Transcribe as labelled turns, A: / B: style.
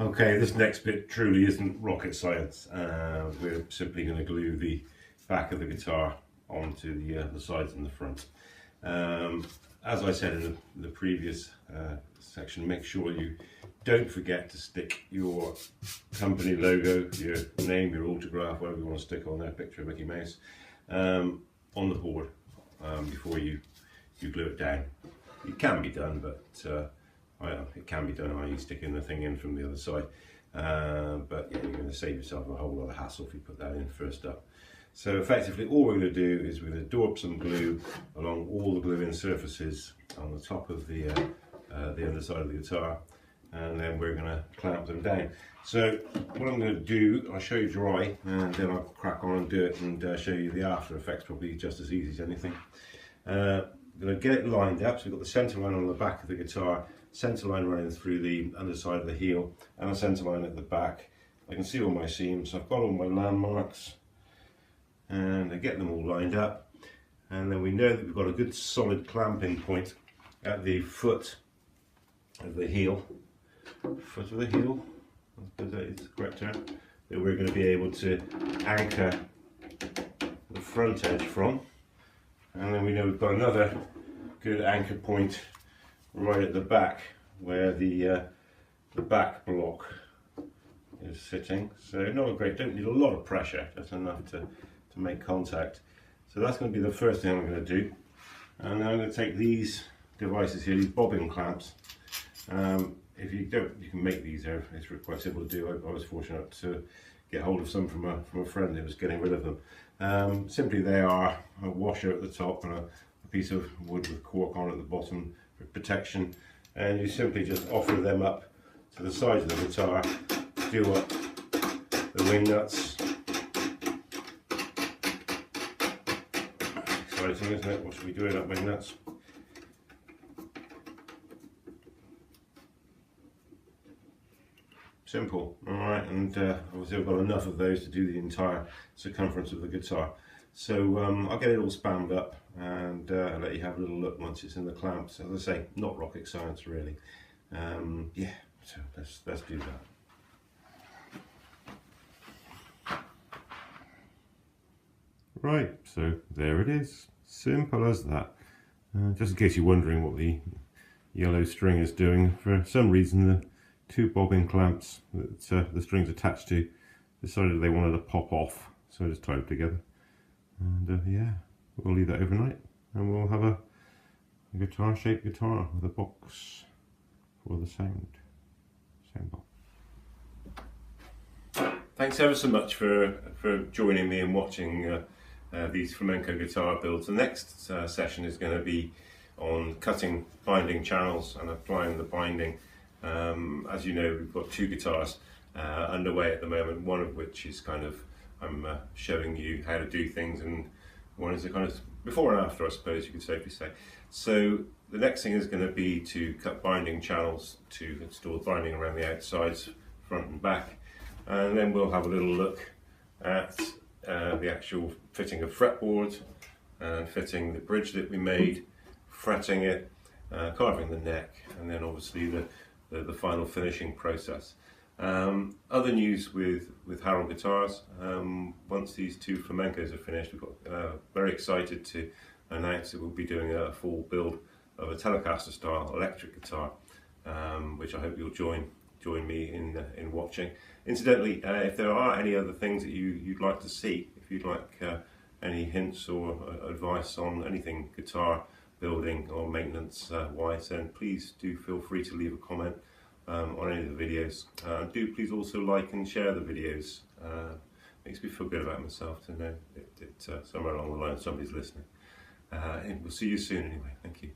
A: Okay, this next bit truly isn't rocket science. We're simply going to glue the back of the guitar onto the sides and the front. As I said in the previous section, make sure you don't forget to stick your company logo, your name, your autograph, whatever you want to stick on there, picture of Mickey Mouse, on the board before you glue it down. It can be done, but it can be done by sticking the thing in from the other side, but yeah, you're going to save yourself a whole lot of hassle if you put that in first up. So effectively all we're going to do is we're going to daub some glue along all the glue-in surfaces on the top of the underside of the guitar, and then we're going to clamp them down. So what I'm going to do, I'll show you dry and then I'll crack on and do it and show you the after effects, probably just as easy as anything. I'm going to get it lined up, so we've got the centre line on the back of the guitar, centre line running through the underside of the heel, and a centre line at the back. I can see all my seams, I've got all my landmarks, and I get them all lined up, and then we know that we've got a good solid clamping point at the foot of the heel, that's the correct term, that we're going to be able to anchor the front edge from. And then we know we've got another good anchor point right at the back where the back block is sitting. So not a great, don't need a lot of pressure, just enough to make contact. So that's going to be the first thing I'm going to do. And then I'm going to take these devices here, these bobbin clamps. If you don't, you can make these. It's quite simple to do. I was fortunate to get hold of some from a friend who was getting rid of them. Simply they are a washer at the top and a piece of wood with cork on at the bottom for protection, and you simply just offer them up to the sides of the guitar, do up the wing nuts. Exciting, isn't it? What should we do with wing nuts? Simple, alright, and obviously I've got enough of those to do the entire circumference of the guitar. So I'll get it all spammed up and I'll let you have a little look once it's in the clamps. As I say, not rocket science really. Yeah, so let's do that. Right, so there it is. Simple as that. Just in case you're wondering what the yellow string is doing, for some reason the two bobbin clamps that the string's attached to decided they wanted to pop off, so I just tied them together. And yeah, we'll leave that overnight and we'll have a guitar shaped guitar with a box for the sound box. Thanks ever so much for joining me and watching these flamenco guitar builds. The next session is going to be on cutting binding channels and applying the binding. As you know, we've got two guitars underway at the moment, one of which is kind of, I'm showing you how to do things, and one is a kind of before and after, I suppose you could safely say. So the next thing is going to be to cut binding channels to install binding around the outsides, front and back, and then we'll have a little look at the actual fitting of fretboards and fitting the bridge that we made, fretting it, carving the neck, and then obviously the final finishing process. Other news with Harrill Guitars, once these two flamencos are finished, we've got very excited to announce that we'll be doing a full build of a Telecaster style electric guitar, which I hope you'll join me in watching. Incidentally, if there are any other things that you'd like to see, if you'd like any hints or advice on anything guitar building or maintenance wise, then please do feel free to leave a comment on any of the videos. Do please also like and share the videos. Makes me feel good about myself to know that somewhere along the line somebody's listening. And we'll see you soon anyway. Thank you.